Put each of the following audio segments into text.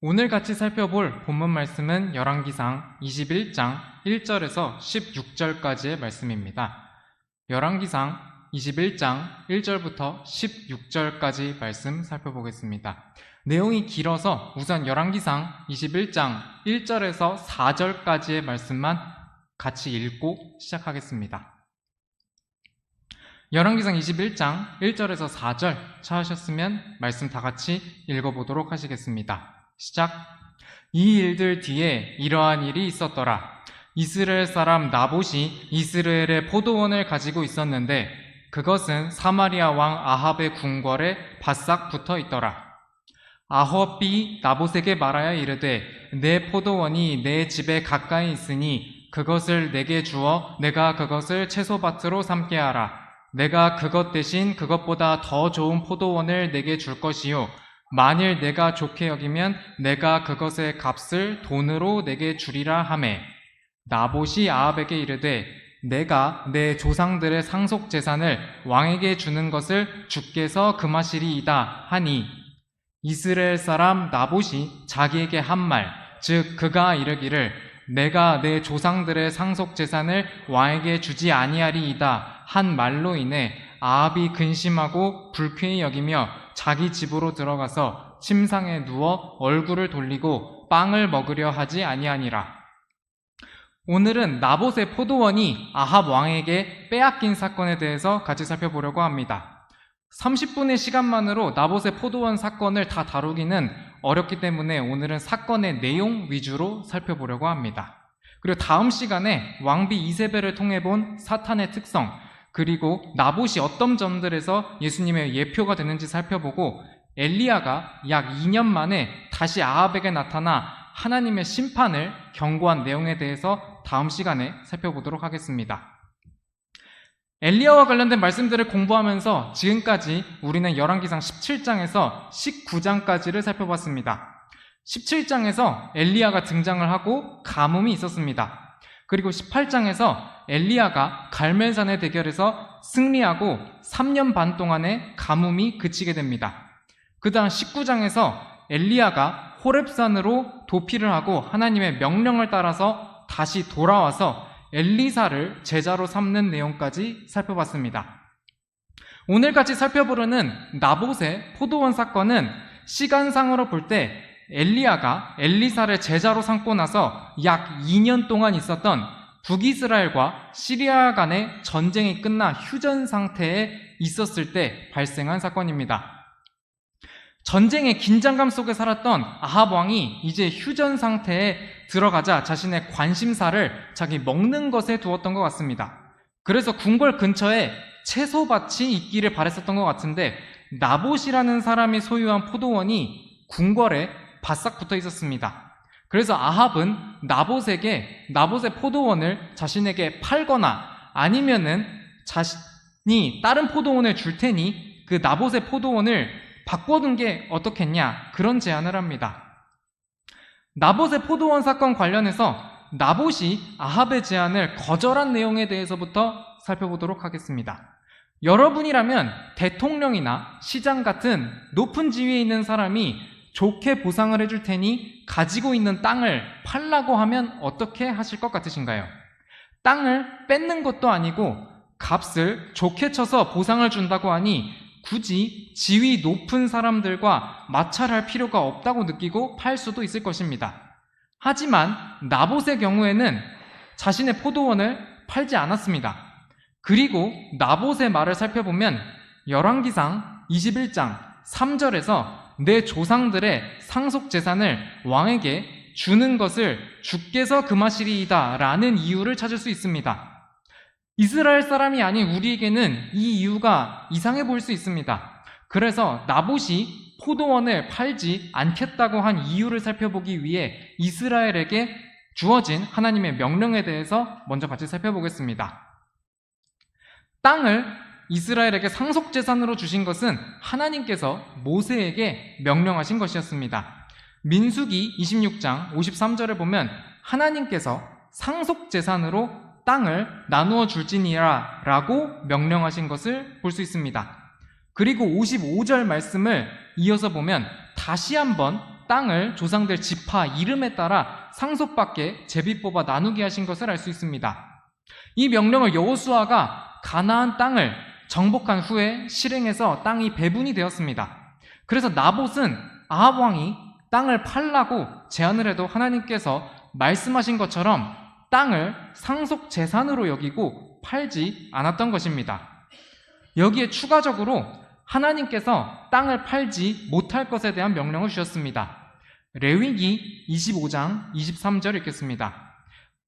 오늘 같이 살펴볼 본문 말씀은 열왕기상 21장 1절에서 16절까지의 말씀입니다. 열왕기상 21장 1절부터 16절까지 말씀 살펴보겠습니다. 내용이 길어서 우선 열왕기상 21장 1절에서 4절까지의 말씀만 같이 읽고 시작하겠습니다. 열왕기상 21장 1절에서 4절 찾으셨으면 말씀 다 같이 읽어보도록 하시겠습니다. 시작. 이 일들 뒤에 이러한 일이 있었더라. 이스라엘 사람 나봇이 이스라엘의 포도원을 가지고 있었는데 그것은 사마리아 왕 아합의 궁궐에 바싹 붙어 있더라. 아합이 나봇에게 말하여 이르되 내 포도원이 내 집에 가까이 있으니 그것을 내게 주어 내가 그것을 채소밭으로 삼게 하라. 내가 그것 대신 그것보다 더 좋은 포도원을 내게 줄 것이요 만일 내가 좋게 여기면 내가 그것의 값을 돈으로 내게 주리라 하매 나봇이 아합에게 이르되 내가 내 조상들의 상속 재산을 왕에게 주는 것을 주께서 금하시리이다 하니 이스라엘 사람 나봇이 자기에게 한 말, 즉 그가 이르기를 내가 내 조상들의 상속 재산을 왕에게 주지 아니하리이다 한 말로 인해 아합이 근심하고 불쾌히 여기며 자기 집으로 들어가서 침상에 누워 얼굴을 돌리고 빵을 먹으려 하지 아니하니라. 오늘은 나봇의 포도원이 아합 왕에게 빼앗긴 사건에 대해서 같이 살펴보려고 합니다. 30분의 시간만으로 나봇의 포도원 사건을 다 다루기는 어렵기 때문에 오늘은 사건의 내용 위주로 살펴보려고 합니다. 그리고 다음 시간에 왕비 이세벨을 통해 본 사탄의 특성, 그리고 나봇이 어떤 점들에서 예수님의 예표가 되는지 살펴보고 엘리야가 약 2년 만에 다시 아합에게 나타나 하나님의 심판을 경고한 내용에 대해서 다음 시간에 살펴보도록 하겠습니다. 엘리야와 관련된 말씀들을 공부하면서 지금까지 우리는 열왕기상 17장에서 19장까지를 살펴봤습니다. 17장에서 엘리야가 등장을 하고 가뭄이 있었습니다. 그리고 18장에서 엘리야가 갈멜산의 대결에서 승리하고 3년 반 동안의 가뭄이 그치게 됩니다. 그 다음 19장에서 엘리야가 호렙산으로 도피를 하고 하나님의 명령을 따라서 다시 돌아와서 엘리사를 제자로 삼는 내용까지 살펴봤습니다. 오늘같이 살펴보려는 나봇의 포도원 사건은 시간상으로 볼 때 엘리야가 엘리사를 제자로 삼고 나서 약 2년 동안 있었던 북이스라엘과 시리아 간의 전쟁이 끝나 휴전 상태에 있었을 때 발생한 사건입니다. 전쟁의 긴장감 속에 살았던 아합 왕이 이제 휴전 상태에 들어가자 자신의 관심사를 자기 먹는 것에 두었던 것 같습니다. 그래서 궁궐 근처에 채소밭이 있기를 바랬었던 것 같은데 나봇이라는 사람이 소유한 포도원이 궁궐에 바싹 붙어 있었습니다. 그래서 아합은 나봇의 포도원을 자신에게 팔거나 아니면은 자신이 다른 포도원을 줄 테니 그 나봇의 포도원을 바꿔둔 게 어떻겠냐, 그런 제안을 합니다. 나봇의 포도원 사건 관련해서 나봇이 아합의 제안을 거절한 내용에 대해서부터 살펴보도록 하겠습니다. 여러분이라면 대통령이나 시장 같은 높은 지위에 있는 사람이 좋게 보상을 해줄 테니 가지고 있는 땅을 팔라고 하면 어떻게 하실 것 같으신가요? 땅을 뺏는 것도 아니고 값을 좋게 쳐서 보상을 준다고 하니 굳이 지위 높은 사람들과 마찰할 필요가 없다고 느끼고 팔 수도 있을 것입니다. 하지만 나봇의 경우에는 자신의 포도원을 팔지 않았습니다. 그리고 나봇의 말을 살펴보면 열왕기상 21장 3절에서 내 조상들의 상속 재산을 왕에게 주는 것을 주께서 금하시리이다 라는 이유를 찾을 수 있습니다. 이스라엘 사람이 아닌 우리에게는 이 이유가 이상해 보일 수 있습니다. 그래서 나봇이 포도원을 팔지 않겠다고 한 이유를 살펴보기 위해 이스라엘에게 주어진 하나님의 명령에 대해서 먼저 같이 살펴보겠습니다. 땅을 이스라엘에게 상속재산으로 주신 것은 하나님께서 모세에게 명령하신 것이었습니다. 민수기 26장 53절에 보면 하나님께서 상속재산으로 땅을 나누어 줄지니라 라고 명령하신 것을 볼 수 있습니다. 그리고 55절 말씀을 이어서 보면 다시 한번 땅을 조상들 지파 이름에 따라 상속받게 제비 뽑아 나누게 하신 것을 알 수 있습니다. 이 명령을 여호수아가 가나안 땅을 정복한 후에 실행해서 땅이 배분이 되었습니다. 그래서 나봇은 아합 왕이 땅을 팔라고 제안을 해도 하나님께서 말씀하신 것처럼 땅을 상속 재산으로 여기고 팔지 않았던 것입니다. 여기에 추가적으로 하나님께서 땅을 팔지 못할 것에 대한 명령을 주셨습니다. 레위기 25장 23절 읽겠습니다.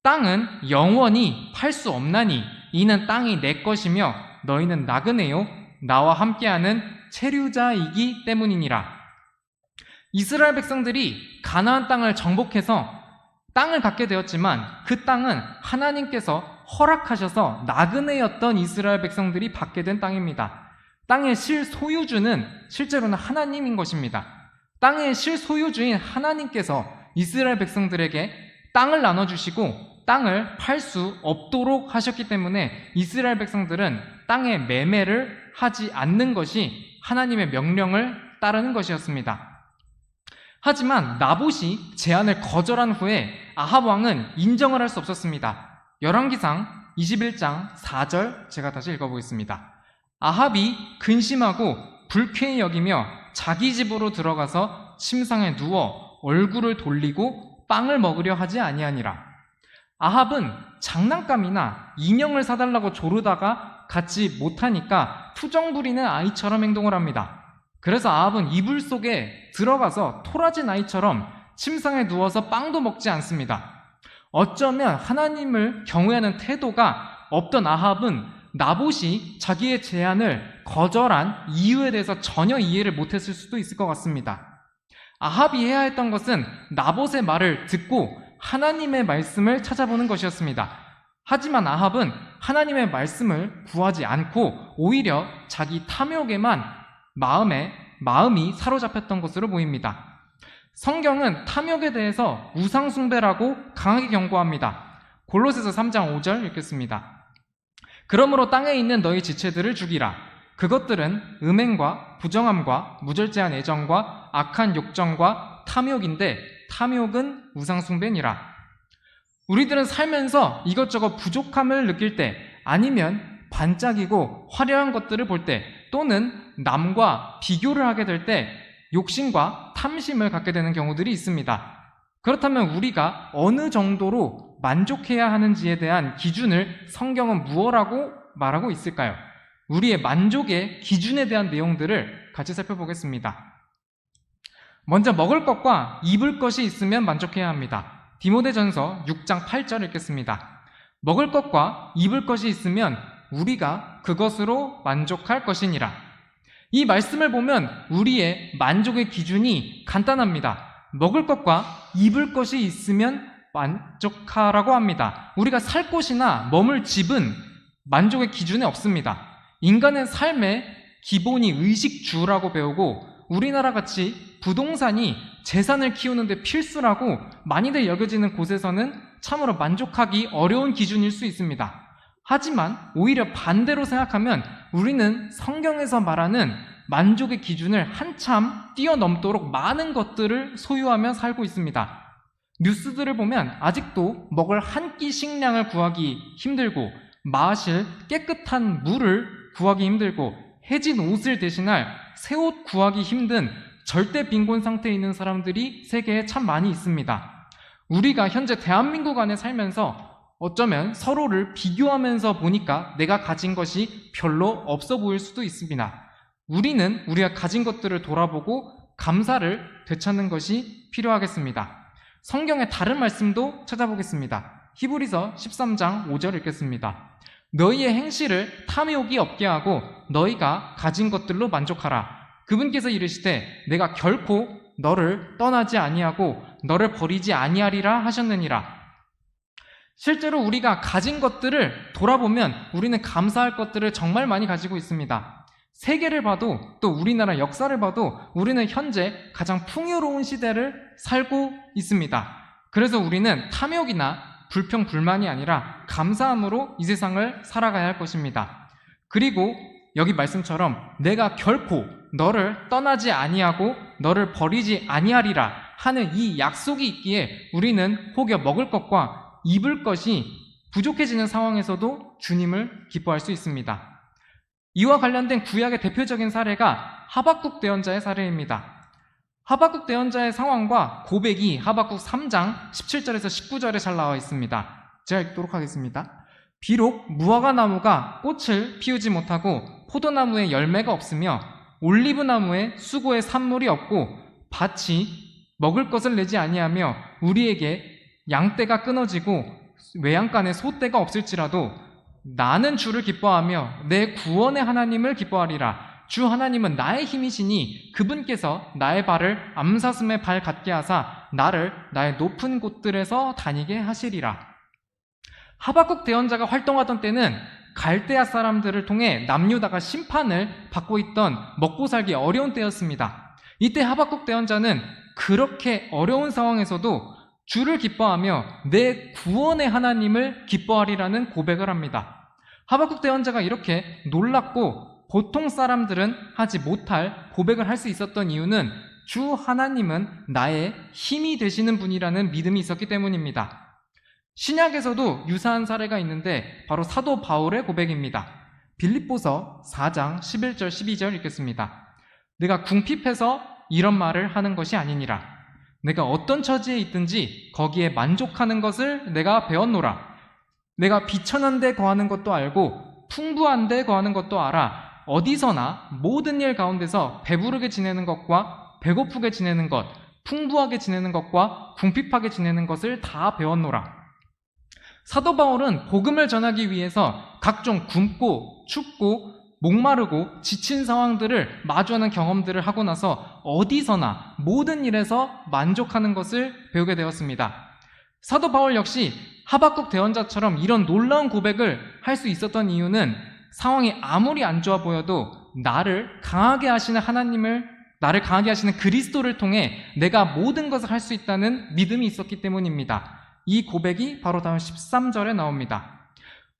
땅은 영원히 팔 수 없나니 이는 땅이 내 것이며 너희는 나그네요 나와 함께하는 체류자이기 때문이니라. 이스라엘 백성들이 가나안 땅을 정복해서 땅을 갖게 되었지만 그 땅은 하나님께서 허락하셔서 나그네였던 이스라엘 백성들이 받게 된 땅입니다. 땅의 실소유주는 실제로는 하나님인 것입니다. 땅의 실소유주인 하나님께서 이스라엘 백성들에게 땅을 나눠주시고 땅을 팔 수 없도록 하셨기 때문에 이스라엘 백성들은 땅의 매매를 하지 않는 것이 하나님의 명령을 따르는 것이었습니다. 하지만 나봇이 제안을 거절한 후에 아합 왕은 인정을 할 수 없었습니다. 열왕기상 21장 4절 제가 다시 읽어보겠습니다. 아합이 근심하고 불쾌히 여기며 자기 집으로 들어가서 침상에 누워 얼굴을 돌리고 빵을 먹으려 하지 아니하니라. 아합은 장난감이나 인형을 사달라고 조르다가 갖지 못하니까 투정 부리는 아이처럼 행동을 합니다. 그래서 아합은 이불 속에 들어가서 토라진 아이처럼 침상에 누워서 빵도 먹지 않습니다. 어쩌면 하나님을 경외하는 태도가 없던 아합은 나봇이 자기의 제안을 거절한 이유에 대해서 전혀 이해를 못했을 수도 있을 것 같습니다. 아합이 해야 했던 것은 나봇의 말을 듣고 하나님의 말씀을 찾아보는 것이었습니다. 하지만 아합은 하나님의 말씀을 구하지 않고 오히려 자기 탐욕에만 마음이 사로잡혔던 것으로 보입니다. 성경은 탐욕에 대해서 우상숭배라고 강하게 경고합니다. 골로새서 3장 5절 읽겠습니다. 그러므로 땅에 있는 너희 지체들을 죽이라. 그것들은 음행과 부정함과 무절제한 애정과 악한 욕정과 탐욕인데 탐욕은 우상숭배니라. 우리들은 살면서 이것저것 부족함을 느낄 때 아니면 반짝이고 화려한 것들을 볼 때 또는 남과 비교를 하게 될 때 욕심과 탐심을 갖게 되는 경우들이 있습니다. 그렇다면 우리가 어느 정도로 만족해야 하는지에 대한 기준을 성경은 무엇이라고 말하고 있을까요? 우리의 만족의 기준에 대한 내용들을 같이 살펴보겠습니다. 먼저 먹을 것과 입을 것이 있으면 만족해야 합니다. 디모데전서 6장 8절 읽겠습니다. 먹을 것과 입을 것이 있으면 우리가 그것으로 만족할 것이니라. 이 말씀을 보면 우리의 만족의 기준이 간단합니다. 먹을 것과 입을 것이 있으면 만족하라고 합니다. 우리가 살 곳이나 머물 집은 만족의 기준에 없습니다. 인간의 삶의 기본이 의식주라고 배우고 우리나라 같이 부동산이 재산을 키우는데 필수라고 많이들 여겨지는 곳에서는 참으로 만족하기 어려운 기준일 수 있습니다. 하지만 오히려 반대로 생각하면 우리는 성경에서 말하는 만족의 기준을 한참 뛰어넘도록 많은 것들을 소유하며 살고 있습니다. 뉴스들을 보면 아직도 먹을 한 끼 식량을 구하기 힘들고 마실 깨끗한 물을 구하기 힘들고 해진 옷을 대신할 새 옷 구하기 힘든 절대 빈곤 상태에 있는 사람들이 세계에 참 많이 있습니다. 우리가 현재 대한민국 안에 살면서 어쩌면 서로를 비교하면서 보니까 내가 가진 것이 별로 없어 보일 수도 있습니다. 우리는 우리가 가진 것들을 돌아보고 감사를 되찾는 것이 필요하겠습니다. 성경의 다른 말씀도 찾아보겠습니다. 히브리서 13장 5절 읽겠습니다. 너희의 행실을 탐욕이 없게 하고 너희가 가진 것들로 만족하라. 그분께서 이르시되 내가 결코 너를 떠나지 아니하고 너를 버리지 아니하리라 하셨느니라. 실제로 우리가 가진 것들을 돌아보면 우리는 감사할 것들을 정말 많이 가지고 있습니다. 세계를 봐도 또 우리나라 역사를 봐도 우리는 현재 가장 풍요로운 시대를 살고 있습니다. 그래서 우리는 탐욕이나 불평, 불만이 아니라 감사함으로 이 세상을 살아가야 할 것입니다. 그리고 여기 말씀처럼 내가 결코 너를 떠나지 아니하고 너를 버리지 아니하리라 하는 이 약속이 있기에 우리는 혹여 먹을 것과 입을 것이 부족해지는 상황에서도 주님을 기뻐할 수 있습니다. 이와 관련된 구약의 대표적인 사례가 하박국 대언자의 사례입니다. 하박국 대언자의 상황과 고백이 하박국 3장 17절에서 19절에 잘 나와 있습니다. 제가 읽도록 하겠습니다. 비록 무화과 나무가 꽃을 피우지 못하고 포도나무에 열매가 없으며 올리브나무에 수고의 산물이 없고 밭이 먹을 것을 내지 아니하며 우리에게 양떼가 끊어지고 외양간에 소떼가 없을지라도 나는 주를 기뻐하며 내 구원의 하나님을 기뻐하리라. 주 하나님은 나의 힘이시니 그분께서 나의 발을 암사슴의 발 같게 하사 나를 나의 높은 곳들에서 다니게 하시리라. 하박국 대언자가 활동하던 때는 갈대아 사람들을 통해 남유다가 심판을 받고 있던 먹고 살기 어려운 때였습니다. 이때 하박국 대언자는 그렇게 어려운 상황에서도 주를 기뻐하며 내 구원의 하나님을 기뻐하리라는 고백을 합니다. 하박국 대언자가 이렇게 놀랍고 보통 사람들은 하지 못할 고백을 할 수 있었던 이유는 주 하나님은 나의 힘이 되시는 분이라는 믿음이 있었기 때문입니다. 신약에서도 유사한 사례가 있는데 바로 사도 바울의 고백입니다. 빌립보서 4장 11절 12절 읽겠습니다. 내가 궁핍해서 이런 말을 하는 것이 아니니라. 내가 어떤 처지에 있든지 거기에 만족하는 것을 내가 배웠노라. 내가 비천한 데 거하는 것도 알고 풍부한 데 거하는 것도 알아. 어디서나 모든 일 가운데서 배부르게 지내는 것과 배고프게 지내는 것, 풍부하게 지내는 것과 궁핍하게 지내는 것을 다 배웠노라. 사도 바울은 복음을 전하기 위해서 각종 굶고 춥고 목마르고 지친 상황들을 마주하는 경험들을 하고 나서 어디서나 모든 일에서 만족하는 것을 배우게 되었습니다. 사도 바울 역시 하박국 대언자처럼 이런 놀라운 고백을 할 수 있었던 이유는 상황이 아무리 안 좋아 보여도 나를 강하게 하시는 그리스도를 통해 내가 모든 것을 할 수 있다는 믿음이 있었기 때문입니다. 이 고백이 바로 다음 13절에 나옵니다.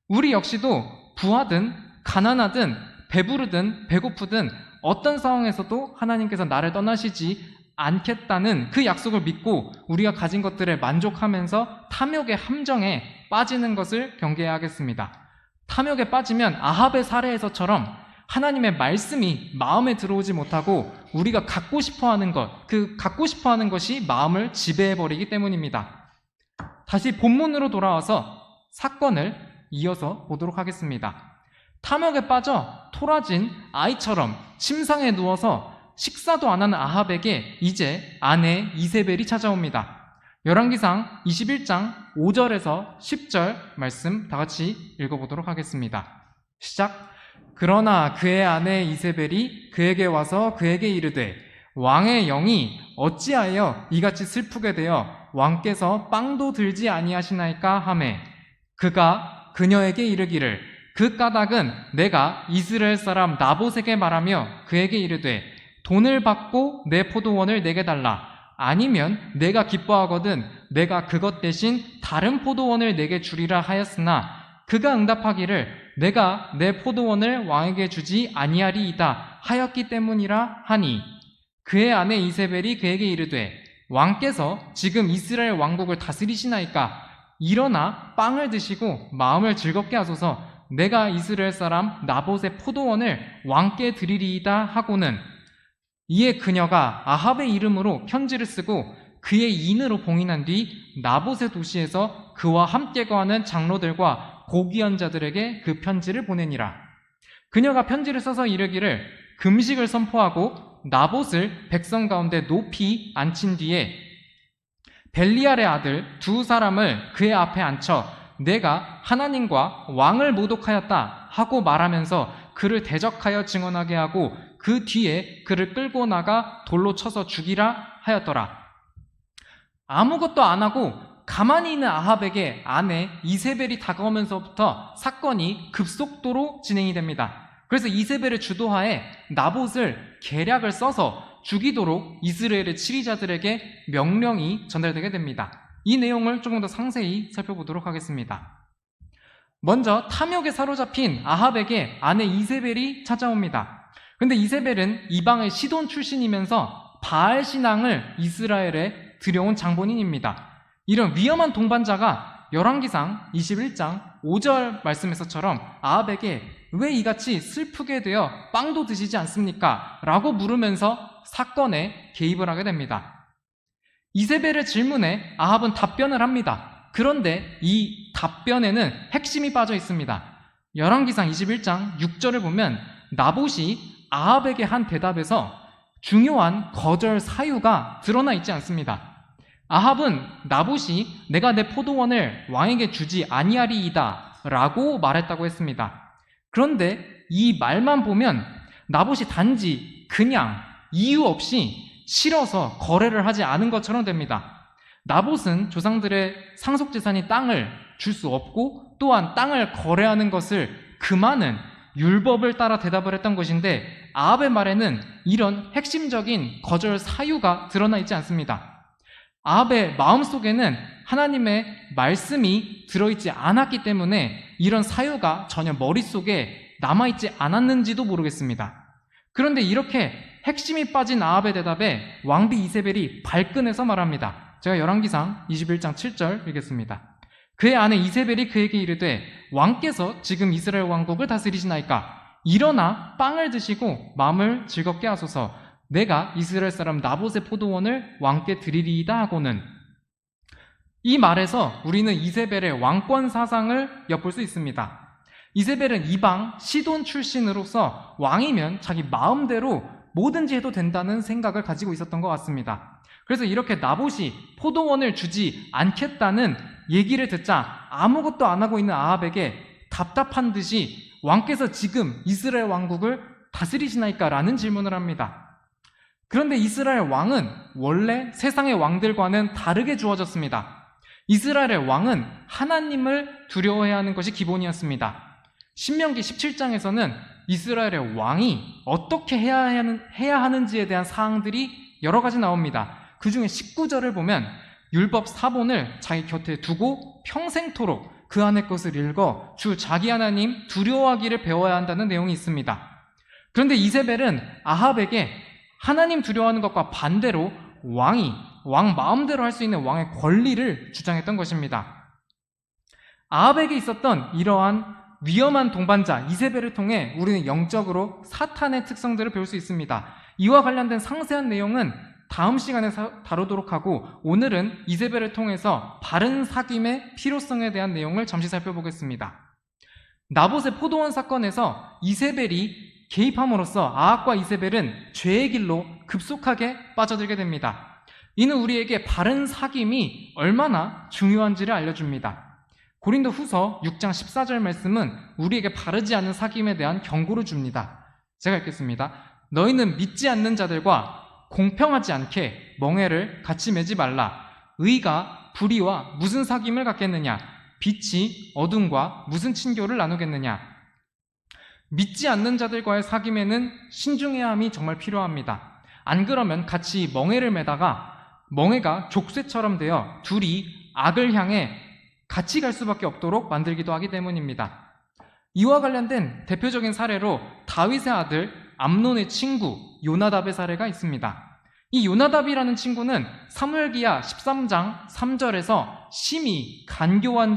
우리 역시도 부하든 가난하든 배부르든 배고프든 어떤 상황에서도 하나님께서 나를 떠나시지 않겠다는 그 약속을 믿고 우리가 가진 것들에 만족하면서 탐욕의 함정에 빠지는 것을 경계해야 하겠습니다. 탐욕에 빠지면 아합의 사례에서처럼 하나님의 말씀이 마음에 들어오지 못하고 우리가 갖고 싶어하는 것이 마음을 지배해버리기 때문입니다. 다시 본문으로 돌아와서 사건을 이어서 보도록 하겠습니다. 탐욕에 빠져 토라진 아이처럼 침상에 누워서 식사도 안 하는 아합에게 이제 아내 이세벨이 찾아옵니다. 열왕기상 21장 5절에서 10절 말씀 다 같이 읽어보도록 하겠습니다. 시작. 그러나 그의 아내 이세벨이 그에게 와서 그에게 이르되 왕의 영이 어찌하여 이같이 슬프게 되어 왕께서 빵도 들지 아니하시나이까 하매 그가 그녀에게 이르기를 그 까닭은 내가 이스라엘 사람 나봇에게 말하며 그에게 이르되 돈을 받고 내 포도원을 내게 달라. 아니면 내가 기뻐하거든 내가 그것 대신 다른 포도원을 내게 주리라 하였으나 그가 응답하기를 내가 내 포도원을 왕에게 주지 아니하리이다 하였기 때문이라 하니 그의 아내 이세벨이 그에게 이르되 왕께서 지금 이스라엘 왕국을 다스리시나이까 일어나 빵을 드시고 마음을 즐겁게 하소서 내가 이스라엘 사람 나봇의 포도원을 왕께 드리리이다 하고는 이에 그녀가 아합의 이름으로 편지를 쓰고 그의 인으로 봉인한 뒤 나봇의 도시에서 그와 함께 거하는 장로들과 고귀한 자들에게 그 편지를 보내니라. 그녀가 편지를 써서 이르기를 금식을 선포하고 나봇을 백성 가운데 높이 앉힌 뒤에 벨리알의 아들 두 사람을 그의 앞에 앉혀 내가 하나님과 왕을 모독하였다 하고 말하면서 그를 대적하여 증언하게 하고 그 뒤에 그를 끌고 나가 돌로 쳐서 죽이라 하였더라. 아무것도 안 하고 가만히 있는 아합에게 아내 이세벨이 다가오면서부터 사건이 급속도로 진행이 됩니다. 그래서 이세벨의 주도하에 나봇을 계략을 써서 죽이도록 이스라엘의 치리자들에게 명령이 전달되게 됩니다. 이 내용을 조금 더 상세히 살펴보도록 하겠습니다. 먼저 탐욕에 사로잡힌 아합에게 아내 이세벨이 찾아옵니다. 근데 이세벨은 이방의 시돈 출신이면서 바알 신앙을 이스라엘에 들여온 장본인입니다. 이런 위험한 동반자가 열왕기상 21장 5절 말씀에서처럼 아합에게 왜 이같이 슬프게 되어 빵도 드시지 않습니까? 라고 물으면서 사건에 개입을 하게 됩니다. 이세벨의 질문에 아합은 답변을 합니다. 그런데 이 답변에는 핵심이 빠져 있습니다. 열왕기상 21장 6절을 보면 나봇이 아합에게 한 대답에서 중요한 거절 사유가 드러나 있지 않습니다. 아합은 나봇이 내가 내 포도원을 왕에게 주지 아니하리이다 라고 말했다고 했습니다. 그런데 이 말만 보면 나봇이 단지 그냥 이유 없이 싫어서 거래를 하지 않은 것처럼 됩니다. 나봇은 조상들의 상속재산인 땅을 줄 수 없고 또한 땅을 거래하는 것을 금하는 율법을 따라 대답을 했던 것인데 아합의 말에는 이런 핵심적인 거절 사유가 드러나 있지 않습니다. 아합의 마음속에는 하나님의 말씀이 들어있지 않았기 때문에 이런 사유가 전혀 머릿속에 남아있지 않았는지도 모르겠습니다. 그런데 이렇게 핵심이 빠진 아합의 대답에 왕비 이세벨이 발끈해서 말합니다. 제가 열왕기상 21장 7절 읽겠습니다. 그의 아내 이세벨이 그에게 이르되 왕께서 지금 이스라엘 왕국을 다스리시나이까? 일어나 빵을 드시고 마음을 즐겁게 하소서. 내가 이스라엘 사람 나봇의 포도원을 왕께 드리리이다 하고는, 이 말에서 우리는 이세벨의 왕권 사상을 엿볼 수 있습니다. 이세벨은 이방 시돈 출신으로서 왕이면 자기 마음대로 뭐든지 해도 된다는 생각을 가지고 있었던 것 같습니다. 그래서 이렇게 나봇이 포도원을 주지 않겠다는 얘기를 듣자 아무것도 안 하고 있는 아합에게 답답한 듯이 왕께서 지금 이스라엘 왕국을 다스리시나이까? 라는 질문을 합니다. 그런데 이스라엘 왕은 원래 세상의 왕들과는 다르게 주어졌습니다. 이스라엘의 왕은 하나님을 두려워해야 하는 것이 기본이었습니다. 신명기 17장에서는 이스라엘의 왕이 어떻게 해야 하는지에 대한 사항들이 여러 가지 나옵니다. 그 중에 19절을 보면 율법 사본을 자기 곁에 두고 평생토록 그 안의 것을 읽어 주 자기 하나님 두려워하기를 배워야 한다는 내용이 있습니다. 그런데 이세벨은 아합에게 하나님 두려워하는 것과 반대로 왕 마음대로 할 수 있는 왕의 권리를 주장했던 것입니다. 아합에게 있었던 이러한 위험한 동반자 이세벨을 통해 우리는 영적으로 사탄의 특성들을 배울 수 있습니다. 이와 관련된 상세한 내용은 다음 시간에 다루도록 하고, 오늘은 이세벨을 통해서 바른 사귐의 필요성에 대한 내용을 잠시 살펴보겠습니다. 나봇의 포도원 사건에서 이세벨이 개입함으로써 아합과 이세벨은 죄의 길로 급속하게 빠져들게 됩니다. 이는 우리에게 바른 사귐이 얼마나 중요한지를 알려줍니다. 고린도 후서 6장 14절 말씀은 우리에게 바르지 않은 사귐에 대한 경고를 줍니다. 제가 읽겠습니다. 너희는 믿지 않는 자들과 공평하지 않게 멍에를 같이 매지 말라. 의가 불의와 무슨 사귐을 갖겠느냐? 빛이 어둠과 무슨 친교를 나누겠느냐? 믿지 않는 자들과의 사귐에는 신중해야 함이 정말 필요합니다. 안 그러면 같이 멍에를 매다가 멍에가 족쇄처럼 되어 둘이 악을 향해 같이 갈 수밖에 없도록 만들기도 하기 때문입니다. 이와 관련된 대표적인 사례로 다윗의 아들 암논의 친구 요나답의 사례가 있습니다. 이 요나답이라는 친구는 사무엘기하 13장 3절에서 심히 간교한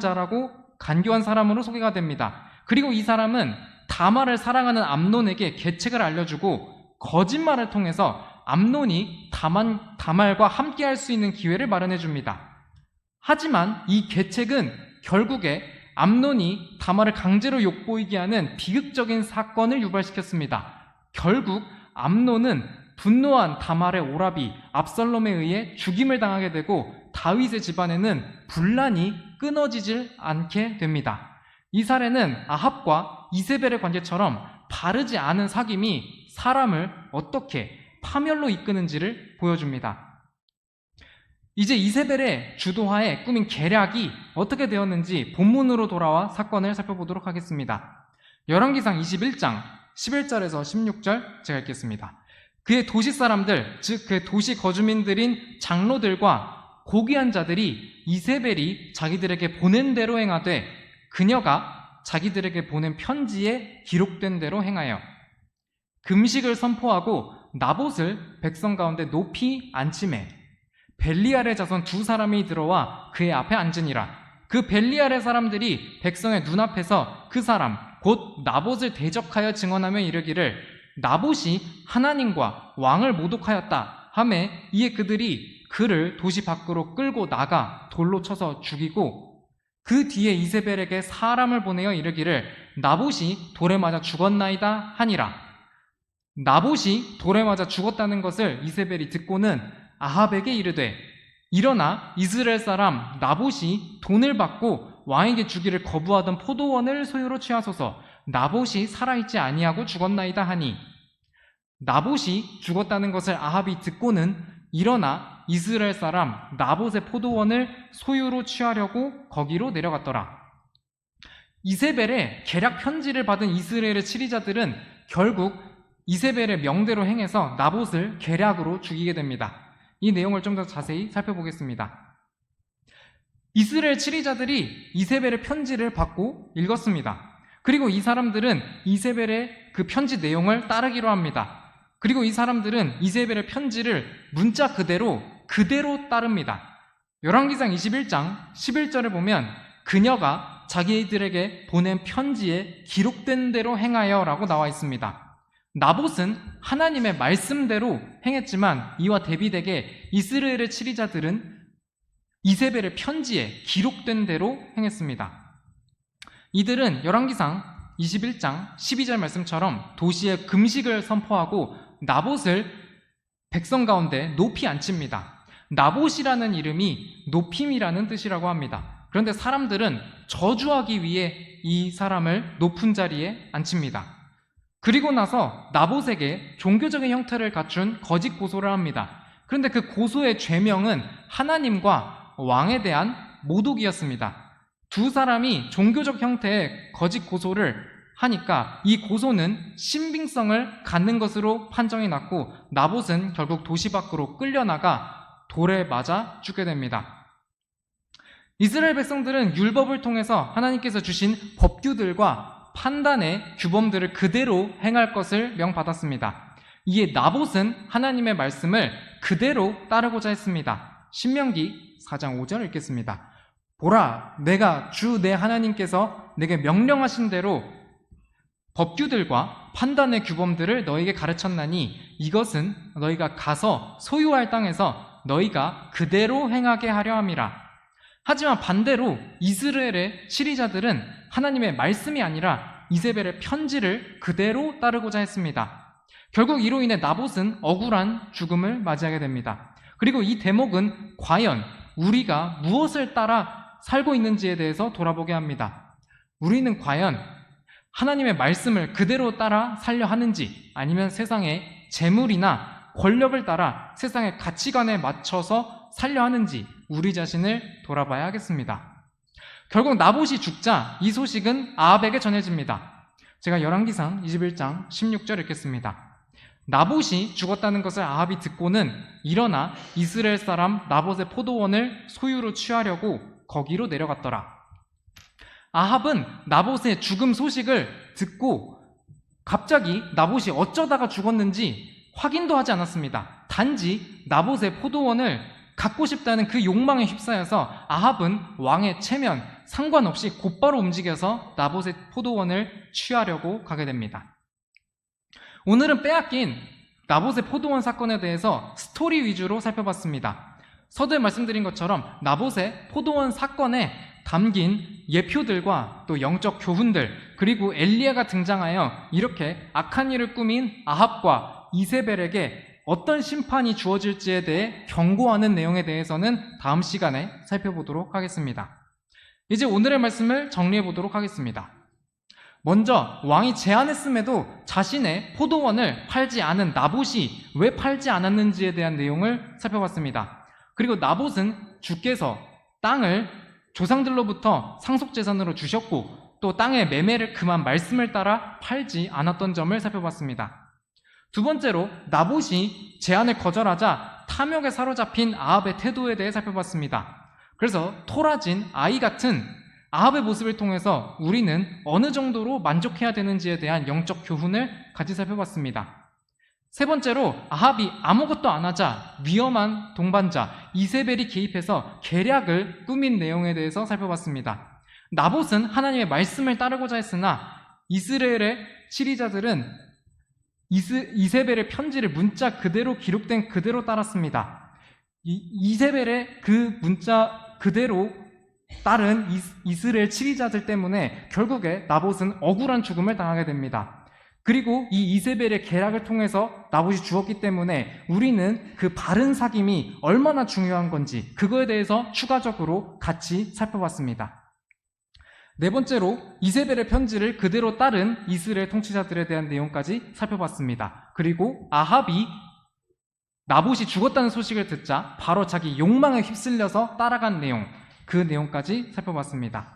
사람으로 소개가 됩니다. 그리고 이 사람은 다말을 사랑하는 암논에게 계책을 알려주고 거짓말을 통해서 암논이 다말과 함께할 수 있는 기회를 마련해 줍니다. 하지만 이 계책은 결국에 암논이 다말을 강제로 욕보이게 하는 비극적인 사건을 유발시켰습니다. 결국 암논은 분노한 다말의 오라비 압살롬에 의해 죽임을 당하게 되고 다윗의 집안에는 분란이 끊어지질 않게 됩니다. 이 사례는 아합과 이세벨의 관계처럼 바르지 않은 사귐이 사람을 어떻게 파멸로 이끄는지를 보여줍니다. 이제 이세벨의 주도하에 꾸민 계략이 어떻게 되었는지 본문으로 돌아와 사건을 살펴보도록 하겠습니다. 열왕기상 21장 11절에서 16절 제가 읽겠습니다. 그의 도시 사람들, 즉 그의 도시 거주민들인 장로들과 고귀한 자들이 이세벨이 자기들에게 보낸 대로 행하되 그녀가 자기들에게 보낸 편지에 기록된 대로 행하여 금식을 선포하고 나봇을 백성 가운데 높이 앉히매 벨리알의 자손 두 사람이 들어와 그의 앞에 앉으니라. 그 벨리알의 사람들이 백성의 눈앞에서 그 사람 곧 나봇을 대적하여 증언하며 이르기를 나봇이 하나님과 왕을 모독하였다 하매 이에 그들이 그를 도시 밖으로 끌고 나가 돌로 쳐서 죽이고 그 뒤에 이세벨에게 사람을 보내어 이르기를 나봇이 돌에 맞아 죽었나이다 하니라. 나봇이 돌에 맞아 죽었다는 것을 이세벨이 듣고는 아합에게 이르되 일어나 이스라엘 사람 나봇이 돈을 받고 왕에게 주기를 거부하던 포도원을 소유로 취하소서. 나봇이 살아있지 아니하고 죽었나이다 하니 나봇이 죽었다는 것을 아합이 듣고는 일어나 이스라엘 사람 나봇의 포도원을 소유로 취하려고 거기로 내려갔더라. 이세벨의 계략 편지를 받은 이스라엘의 치리자들은 결국 이세벨의 명대로 행해서 나봇을 계략으로 죽이게 됩니다. 이 내용을 좀 더 자세히 살펴보겠습니다. 이스라엘 치리자들이 이세벨의 편지를 받고 읽었습니다. 그리고 이 사람들은 이세벨의 그 편지 내용을 따르기로 합니다. 그리고 이 사람들은 이세벨의 편지를 문자 그대로 따릅니다. 열왕기상 21장 11절에 보면 그녀가 자기들에게 보낸 편지에 기록된 대로 행하여 라고 나와 있습니다. 나봇은 하나님의 말씀대로 행했지만 이와 대비되게 이스라엘의 치리자들은 이세벨의 편지에 기록된 대로 행했습니다. 이들은 열왕기상 21장 12절 말씀처럼 도시에 금식을 선포하고 나봇을 백성 가운데 높이 앉힙니다. 나봇이라는 이름이 높임이라는 뜻이라고 합니다. 그런데 사람들은 저주하기 위해 이 사람을 높은 자리에 앉힙니다. 그리고 나서 나봇에게 종교적인 형태를 갖춘 거짓 고소를 합니다. 그런데 그 고소의 죄명은 하나님과 왕에 대한 모독이었습니다. 두 사람이 종교적 형태의 거짓 고소를 하니까 이 고소는 신빙성을 갖는 것으로 판정이 났고 나봇은 결국 도시 밖으로 끌려나가 돌에 맞아 죽게 됩니다. 이스라엘 백성들은 율법을 통해서 하나님께서 주신 법규들과 판단의 규범들을 그대로 행할 것을 명받았습니다. 이에 나봇은 하나님의 말씀을 그대로 따르고자 했습니다. 신명기 4장 5절 읽겠습니다. 보라, 내가 주 내 하나님께서 내게 명령하신 대로 법규들과 판단의 규범들을 너에게 가르쳤나니 이것은 너희가 가서 소유할 땅에서 너희가 그대로 행하게 하려 함이라. 하지만 반대로 이스라엘의 치리자들은 하나님의 말씀이 아니라 이세벨의 편지를 그대로 따르고자 했습니다. 결국 이로 인해 나봇은 억울한 죽음을 맞이하게 됩니다. 그리고 이 대목은 과연 우리가 무엇을 따라 살고 있는지에 대해서 돌아보게 합니다. 우리는 과연 하나님의 말씀을 그대로 따라 살려 하는지 아니면 세상의 재물이나 권력을 따라 세상의 가치관에 맞춰서 살려 하는지 우리 자신을 돌아봐야 하겠습니다. 결국 나봇이 죽자 이 소식은 아합에게 전해집니다. 제가 열왕기상 21장 16절 읽겠습니다. 나봇이 죽었다는 것을 아합이 듣고는 일어나 이스라엘 사람 나봇의 포도원을 소유로 취하려고 거기로 내려갔더라. 아합은 나봇의 죽음 소식을 듣고 갑자기 나봇이 어쩌다가 죽었는지 확인도 하지 않았습니다. 단지 나봇의 포도원을 갖고 싶다는 그 욕망에 휩싸여서 아합은 왕의 체면 상관없이 곧바로 움직여서 나봇의 포도원을 취하려고 가게 됩니다. 오늘은 빼앗긴 나봇의 포도원 사건에 대해서 스토리 위주로 살펴봤습니다. 서두에 말씀드린 것처럼 나봇의 포도원 사건에 담긴 예표들과 또 영적 교훈들 그리고 엘리야가 등장하여 이렇게 악한 일을 꾸민 아합과 이세벨에게 어떤 심판이 주어질지에 대해 경고하는 내용에 대해서는 다음 시간에 살펴보도록 하겠습니다. 이제 오늘의 말씀을 정리해 보도록 하겠습니다. 먼저 왕이 제안했음에도 자신의 포도원을 팔지 않은 나봇이 왜 팔지 않았는지에 대한 내용을 살펴봤습니다. 그리고 나봇은 주께서 땅을 조상들로부터 상속재산으로 주셨고 또 땅의 매매를 금한 말씀을 따라 팔지 않았던 점을 살펴봤습니다. 두 번째로 나봇이 제안을 거절하자 탐욕에 사로잡힌 아합의 태도에 대해 살펴봤습니다. 그래서 토라진 아이 같은 아합의 모습을 통해서 우리는 어느 정도로 만족해야 되는지에 대한 영적 교훈을 같이 살펴봤습니다. 세 번째로 아합이 아무것도 안 하자 위험한 동반자 이세벨이 개입해서 계략을 꾸민 내용에 대해서 살펴봤습니다. 나봇은 하나님의 말씀을 따르고자 했으나 이스라엘의 치리자들은 이세벨의 편지를 문자 그대로 기록된 그대로 따랐습니다. 이세벨의 그 문자 그대로 따른 이스라엘 치리자들 때문에 결국에 나봇은 억울한 죽음을 당하게 됩니다. 그리고 이 이세벨의 계략을 통해서 나봇이 죽었기 때문에 우리는 그 바른 사귐이 얼마나 중요한 건지 그거에 대해서 추가적으로 같이 살펴봤습니다. 네 번째로 이세벨의 편지를 그대로 따른 이스라엘 통치자들에 대한 내용까지 살펴봤습니다. 그리고 아합이 나봇이 죽었다는 소식을 듣자 바로 자기 욕망에 휩쓸려서 따라간 내용, 그 내용까지 살펴봤습니다.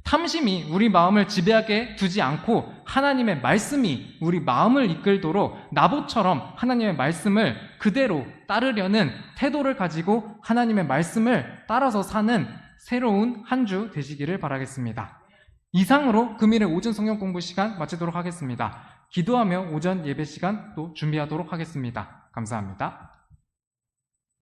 탐심이 우리 마음을 지배하게 두지 않고 하나님의 말씀이 우리 마음을 이끌도록 나봇처럼 하나님의 말씀을 그대로 따르려는 태도를 가지고 하나님의 말씀을 따라서 사는 새로운 한 주 되시기를 바라겠습니다. 이상으로 금일의 오전 성경 공부 시간 마치도록 하겠습니다. 기도하며 오전 예배 시간 또 준비하도록 하겠습니다. 감사합니다.